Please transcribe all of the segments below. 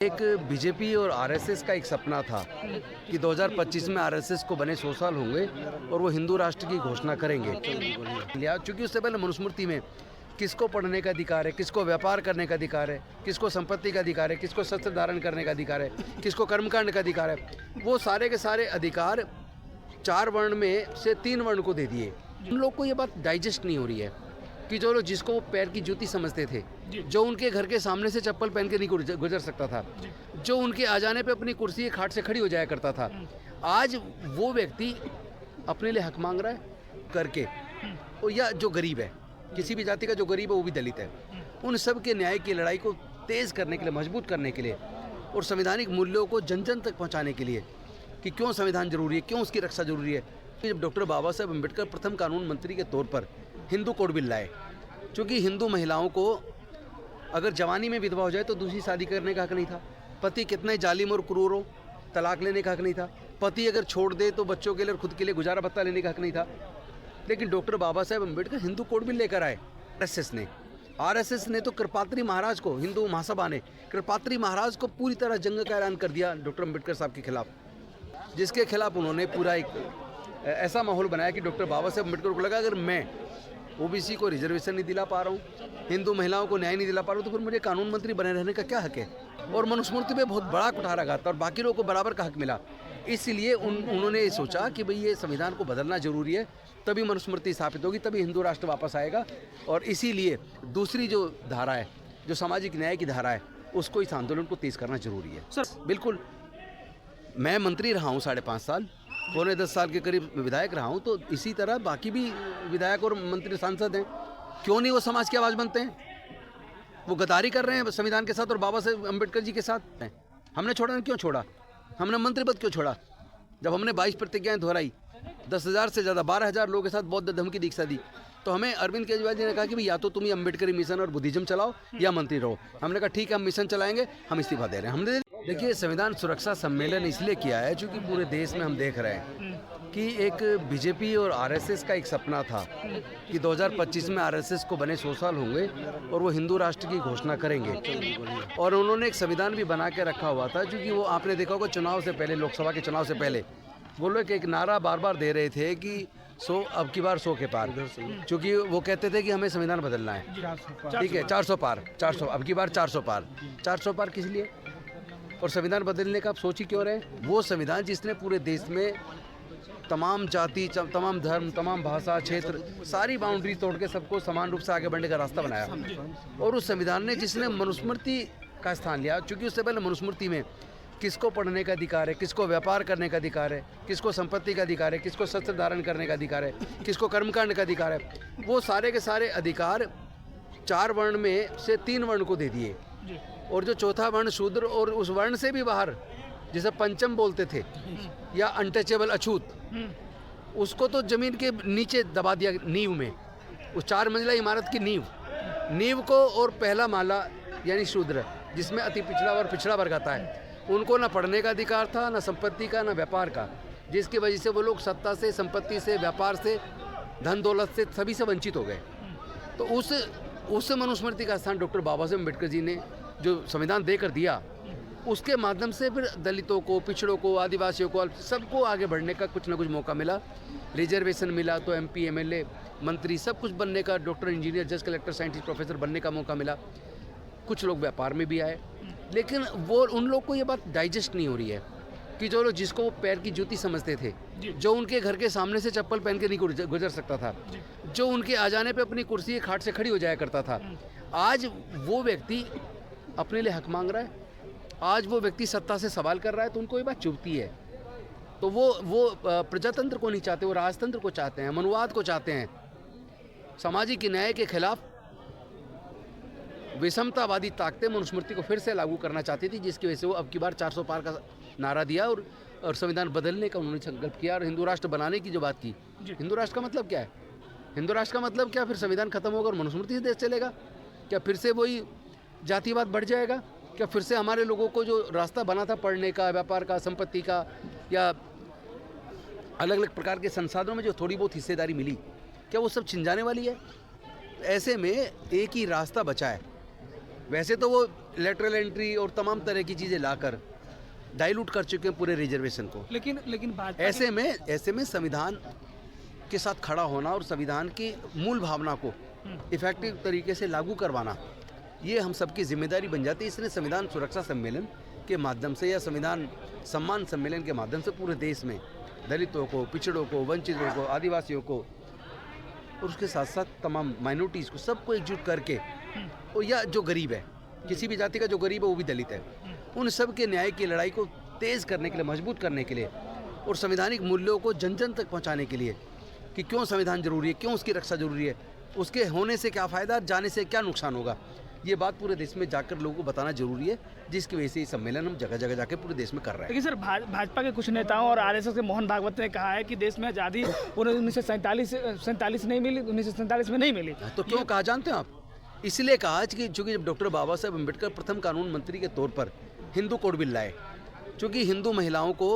एक बीजेपी और आरएसएस का एक सपना था कि 2025 में आरएसएस को बने 100 साल होंगे और वो हिंदू राष्ट्र की घोषणा करेंगे। लिया क्योंकि उससे पहले मनुस्मृति में किसको पढ़ने का अधिकार है, किसको व्यापार करने का अधिकार है, किसको संपत्ति का अधिकार है, किसको शस्त्र धारण करने का अधिकार है, किसको कर्मकांड का अधिकार है, वो सारे के सारे अधिकार 4 वर्ण में से 3 वर्ण को दे दिए। उन लोग को ये बात डाइजेस्ट नहीं हो रही है कि जो लोग जिसको वो पैर की जूती समझते थे, जो उनके घर के सामने से चप्पल पहन के नहीं गुजर सकता था, जो उनके आ जाने पे अपनी कुर्सी खाट से खड़ी हो जाया करता था, आज वो व्यक्ति अपने लिए हक मांग रहा है करके। और या जो गरीब है, किसी भी जाति का जो गरीब है वो भी दलित है, उन सब के न्याय की लड़ाई को तेज़ करने के लिए, मजबूत करने के लिए और संवैधानिक मूल्यों को जन जन तक पहुँचाने के लिए कि क्यों संविधान जरूरी है, क्यों उसकी रक्षा जरूरी है। जब डॉक्टर बाबा साहेब अम्बेडकर प्रथम कानून मंत्री के तौर पर हिंदू कोड बिल लाए, क्योंकि हिंदू महिलाओं को अगर जवानी में विधवा हो जाए तो दूसरी शादी करने का हक नहीं था, पति कितना ही जालिम और क्रूर हो तलाक लेने का हक नहीं था, पति अगर छोड़ दे तो बच्चों के लिए और खुद के लिए गुजारा भत्ता लेने का हक नहीं था। लेकिन doctor Baba Saheb Ambedkar Hindu code bill लेकर आए। आरएसएस ने तो कृपात्री महाराज को, हिंदू महासभा ने कृपात्री महाराज को पूरी तरह जंग का ऐलान कर दिया डॉक्टर अम्बेडकर साहब के खिलाफ, जिसके खिलाफ उन्होंने पूरा एक ऐसा माहौल बनाया कि डॉक्टर बाबा साहेब अम्बेडकर को लगा अगर मैं ओबीसी को रिजर्वेशन नहीं दिला पा रहा हूँ, हिंदू महिलाओं को न्याय नहीं दिला पा रहा हूँ, तो फिर मुझे कानून मंत्री बने रहने का क्या हक है। और मनुस्मृति पे बहुत बड़ा कुठारा था और बाकी लोगों को बराबर का हक मिला। इसलिए उन्होंने सोचा कि भाई ये संविधान को बदलना जरूरी है, तभी मनुस्मृति स्थापित होगी, तभी हिंदू राष्ट्र वापस आएगा। और इसीलिए दूसरी जो धारा है, जो सामाजिक न्याय की धारा है, उसको इस आंदोलन को तेज करना जरूरी है। सर बिल्कुल, मैं मंत्री रहा हूँ 5.5 साल, पौने 10 साल के करीब विधायक रहा हूँ, तो इसी तरह बाकी भी विधायक और मंत्री सांसद हैं, क्यों नहीं वो समाज की आवाज़ बनते हैं। वो गद्दारी कर रहे हैं संविधान के साथ और बाबा साहेब अम्बेडकर जी के साथ। हमने छोड़ा, क्यों छोड़ा, हमने मंत्री पद क्यों छोड़ा। जब हमने 22 प्रतिज्ञाएं दोहराई, 10,000 से ज़्यादा 12,000 लोगों के साथ बौद्ध धर्म की दीक्षा दी, तो हमें अरविंद केजरीवाल जी ने कहा कि भाई या तो तुम अम्बेडकरी मिशन और बुद्धिज्म चलाओ या मंत्री रहो। हमने कहा ठीक है, हम मिशन चलाएंगे, हम इस्तीफा दे रहे हैं। हमने देखिए, संविधान सुरक्षा सम्मेलन इसलिए किया है क्योंकि पूरे देश में हम देख रहे हैं कि एक बीजेपी और आरएसएस का एक सपना था कि 2025 में आरएसएस को बने 100 साल होंगे और वो हिंदू राष्ट्र की घोषणा करेंगे। और उन्होंने एक संविधान भी बना के रखा हुआ था, क्योंकि वो आपने देखा होगा चुनाव से पहले, लोकसभा के चुनाव से पहले वो लोग एक नारा बार बार दे रहे थे कि 100 अब की बार 100 के पार, क्योंकि वो कहते थे कि हमें संविधान बदलना है। ठीक है, 400 पार, 400 अब की बार 400 पार। 400 पार किस लिए और संविधान बदलने का आप सोच ही क्यों रहे। वो संविधान जिसने पूरे देश में तमाम जाति, तमाम धर्म, तमाम भाषा, क्षेत्र, सारी बाउंड्री तोड़ के सबको समान रूप से आगे बढ़ने का रास्ता बनाया। और उस संविधान ने जिसने मनुस्मृति का स्थान लिया, क्योंकि उससे पहले मनुस्मृति में किसको पढ़ने का अधिकार है, किसको व्यापार करने का अधिकार है, किसको संपत्ति का अधिकार है, किसको शस्त्र धारण करने का अधिकार है, किसको कर्मकांड का अधिकार है, वो सारे के सारे अधिकार 4 वर्ण में से 3 वर्ण को दे दिए। और जो चौथा वर्ण शूद्र और उस वर्ण से भी बाहर, जिसे पंचम बोलते थे या अनटचेबल, अछूत, उसको तो जमीन के नीचे दबा दिया नींव में। उस 4 मंजिला इमारत की नींव को और पहला माला यानी शूद्र, जिसमें अति पिछड़ा और पिछड़ा वर्ग आता है, उनको ना पढ़ने का अधिकार था, ना संपत्ति का, ना व्यापार का, जिसकी वजह से वो लोग सत्ता से, संपत्ति से, व्यापार से, धन दौलत से, सभी से वंचित हो गए। तो उस मनुस्मृति का स्थान डॉक्टर बाबा साहेब अम्बेडकर जी ने जो संविधान देकर दिया, उसके माध्यम से फिर दलितों को, पिछड़ों को, आदिवासियों को, सबको आगे बढ़ने का कुछ ना कुछ मौका मिला। रिजर्वेशन मिला तो MP, MLA, मंत्री सब कुछ बनने का, डॉक्टर, इंजीनियर, जज, कलेक्टर, साइंटिस्ट, प्रोफेसर बनने का मौका मिला। कुछ लोग व्यापार में भी आए, लेकिन वो उन लोग को ये बात डाइजेस्ट नहीं हो रही है कि जो लोग जिसको वो पैर की जूती समझते थे, जो उनके घर के सामने से चप्पल पहन के नहीं गुजर सकता था, जो उनके आ जाने पे अपनी कुर्सी खाट से खड़ी हो जाया करता था, आज वो व्यक्ति अपने लिए हक मांग रहा है, आज वो व्यक्ति सत्ता से सवाल कर रहा है, तो उनको ये बात चुभती है। तो वो प्रजातंत्र को नहीं चाहते, वो राजतंत्र को चाहते हैं, मनुवाद को चाहते हैं, सामाजिक न्याय के खिलाफ विषमतावादी ताकतें मनुस्मृति को फिर से लागू करना चाहती थी, जिसकी वजह से वो अब की बार 400 पार का नारा दिया और संविधान बदलने का उन्होंने संकल्प किया और हिंदू राष्ट्र बनाने की जो बात की। हिंदू राष्ट्र का मतलब क्या है? हिंदू राष्ट्र का मतलब क्या? फिर संविधान खत्म होगा और मनुस्मृति से देश चलेगा क्या? फिर से वही जातिवाद बढ़ जाएगा क्या? फिर से हमारे लोगों को जो रास्ता बना था पढ़ने का, व्यापार का, संपत्ति का या अलग अलग प्रकार के संसाधनों में जो थोड़ी बहुत हिस्सेदारी मिली, क्या वो सब छिन जाने वाली है? ऐसे में एक ही रास्ता बचा है। वैसे तो वो लेटरल एंट्री और तमाम तरह की चीज़ें लाकर डाइल्यूट कर चुके हैं पूरे रिजर्वेशन को। लेकिन भाजपा ऐसे में संविधान के साथ खड़ा होना और संविधान की मूल भावना को इफेक्टिव तरीके से लागू करवाना, ये हम सबकी जिम्मेदारी बन जाती है। इसलिए संविधान सुरक्षा सम्मेलन के माध्यम से या संविधान सम्मान सम्मेलन के माध्यम से पूरे देश में दलितों को, पिछड़ों को, वंचितों को, आदिवासियों को और उसके साथ साथ तमाम माइनॉरिटीज़ को, सबको एकजुट करके, और या जो गरीब है, किसी भी जाति का जो गरीब है वो भी दलित है, उन सब के न्याय की लड़ाई को तेज़ करने के लिए, मजबूत करने के लिए और संवैधानिक मूल्यों को जन जन तक पहुंचाने के लिए कि क्यों संविधान जरूरी है, क्यों उसकी रक्षा जरूरी है, उसके होने से क्या फ़ायदा, जाने से क्या नुकसान होगा, ये बात पूरे देश में जाकर लोगों को बताना जरूरी है, जिसकी वजह से ये सम्मेलन हम जगह जगह जाकर पूरे देश में कर रहे हैं। लेकिन सर, भाजपा के कुछ नेताओं और आरएसएस के मोहन भागवत ने कहा है कि देश में आज़ादी 1947 नहीं मिली, 1947 में नहीं मिली। तो क्यों कहा जानते हैं आप? इसलिए कहा कि चूँकि जब डॉक्टर बाबा साहब अम्बेडकर प्रथम कानून मंत्री के तौर पर हिंदू कोड बिल लाए, चूँकि हिंदू महिलाओं को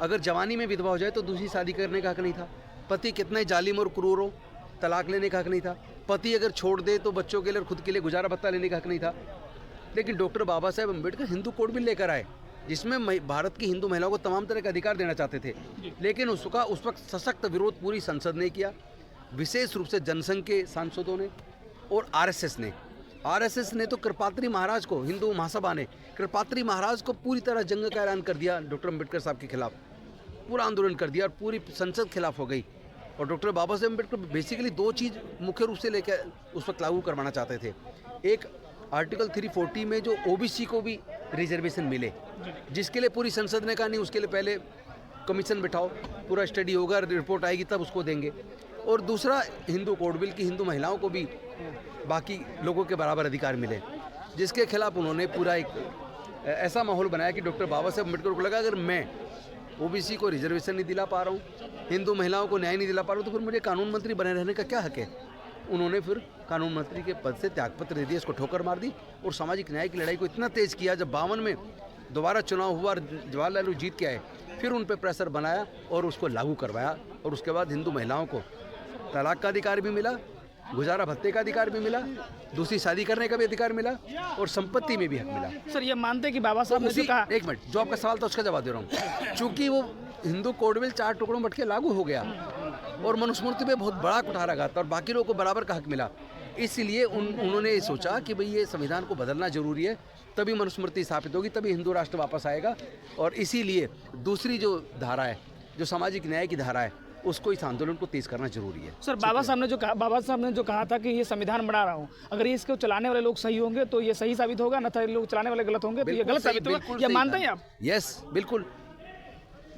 अगर जवानी में विधवा हो जाए तो दूसरी शादी करने का हक नहीं था, पति कितने जालिम और क्रूर हो तलाक लेने का हक नहीं था, पति अगर छोड़ दे तो बच्चों के लिए और खुद के लिए गुजारा भत्ता लेने का हक नहीं था। लेकिन doctor Baba Saheb Ambedkar Hindu code bill लेकर आए, जिसमें भारत की हिंदू महिलाओं को तमाम तरह के अधिकार देना चाहते थे, लेकिन उसका उस वक्त सशक्त विरोध पूरी संसद ने किया, विशेष रूप से जनसंघ के सांसदों ने और आरएसएस ने तो कृपात्री महाराज को, हिंदू महासभा ने कृपात्री महाराज को पूरी तरह जंग का ऐलान कर दिया, डॉक्टर अम्बेडकर साहब के खिलाफ पूरा आंदोलन कर दिया और पूरी संसद खिलाफ हो गई। और डॉक्टर बाबा साहेब अम्बेडकर बेसिकली दो चीज़ मुख्य रूप से लेकर उस वक्त लागू करवाना चाहते थे। एक, आर्टिकल 340 में जो ओबीसी को भी रिजर्वेशन मिले, जिसके लिए पूरी संसद ने कहा नहीं, उसके लिए पहले कमीशन बिठाओ, पूरा स्टडी होगा, रिपोर्ट आएगी तब उसको देंगे। और दूसरा, हिंदू कोड बिल की हिंदू महिलाओं को भी बाकी लोगों के बराबर अधिकार मिले, जिसके खिलाफ उन्होंने पूरा एक ऐसा माहौल बनाया कि डॉक्टर बाबा साहेब अम्बेडकर को लगा अगर मैं ओबीसी को रिजर्वेशन नहीं दिला पा रहा हूँ, हिंदू महिलाओं को न्याय नहीं दिला पा रहा हूँ, तो फिर मुझे कानून मंत्री बने रहने का क्या हक है। उन्होंने फिर कानून मंत्री के पद से त्यागपत्र दे दिया, इसको ठोकर मार दी और सामाजिक न्याय की लड़ाई को इतना तेज़ किया, जब 52 में दोबारा चुनाव हुआ, जवाहरलाल नेहरू जीत के आए, फिर उन पर प्रेशर बनाया और उसको लागू करवाया। और उसके बाद हिंदू महिलाओं को तलाक का अधिकार भी मिला, गुजारा भत्ते का अधिकार भी मिला, दूसरी शादी करने का भी अधिकार मिला और संपत्ति में भी हक मिला। सर, ये मानते हैं कि बाबा साहब ने जो कहा, एक मिनट, जो आपका सवाल था उसका जवाब दे रहा हूँ। चूँकि वो हिंदू कोड बिल 4 टुकड़ों में बट के लागू हो गया और मनुस्मृति पे बहुत बड़ा कुठारा था और बाकी लोगों को बराबर का हक मिला, इसलिए उन्होंने सोचा कि भाई ये संविधान को बदलना जरूरी है, तभी मनुस्मृति स्थापित होगी, तभी हिंदू राष्ट्र वापस आएगा। और इसीलिए दूसरी जो धारा है, जो सामाजिक न्याय की धारा है, उसको इस आंदोलन को तेज करना जरूरी है। सर, बाबा साहब ने जो कहा था कि ये संविधान बना रहा हूँ, अगर इसको चलाने वाले लोग सही होंगे तो ये सही साबित होगा, न तो लोग चलाने वाले गलत होंगे तो ये गलत साबित होगा। ये मानते हैं आप? यस, बिल्कुल।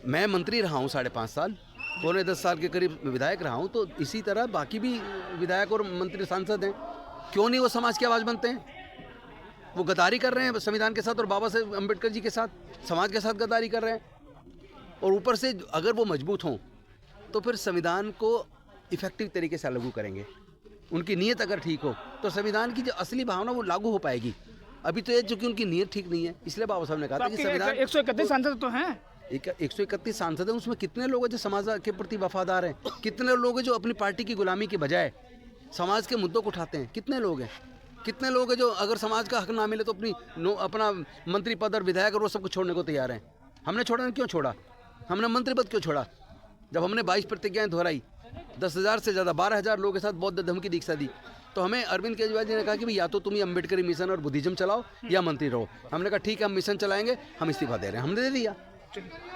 मैं मंत्री रहा हूँ 5.5 साल, पौने 10 साल के करीब विधायक रहा हूँ, तो इसी तरह बाकी भी विधायक और मंत्री सांसद हैं, क्यों नहीं वो समाज की आवाज़ बनते हैं? वो गद्दारी कर रहे हैं संविधान के साथ और बाबा साहेब अम्बेडकर जी के साथ, समाज के साथ गद्दारी कर रहे हैं। और ऊपर से अगर वो मजबूत हों तो फिर संविधान को इफेक्टिव तरीके से लागू करेंगे, उनकी नीयत अगर ठीक हो तो संविधान की जो असली भावना वो लागू हो पाएगी। अभी तो ये चूँकि उनकी नीयत ठीक नहीं है, इसलिए बाबा साहब ने कहा था कि संविधान 131 सांसद तो हैं, 131 सांसद हैं, उसमें कितने लोग हैं जो समाज के प्रति वफादार हैं, कितने लोग हैं जो अपनी पार्टी की गुलामी के बजाय समाज के मुद्दों को उठाते हैं, कितने लोग हैं जो अगर समाज का हक ना मिले तो अपना मंत्री पद और विधायक और वो सब कुछ छोड़ने को तैयार हैं। हमने छोड़ा, क्यों छोड़ा? हमने मंत्री पद क्यों छोड़ा? जब हमने 22 प्रतिज्ञाएं दोहराई, 10,000 से ज़्यादा 12,000 लोगों के साथ बौद्ध धर्म की दीक्षा दी, तो हमें अरविंद केजरीवाल जी ने कहा कि भाई या तो तुम ये अम्बेडकरी मिशन और बुद्धिज्म चलाओ या मंत्री रहो। हमने कहा ठीक है, हम मिशन चलाएंगे, हम इस्तीफा दे रहे हैं, हमने दे दिया।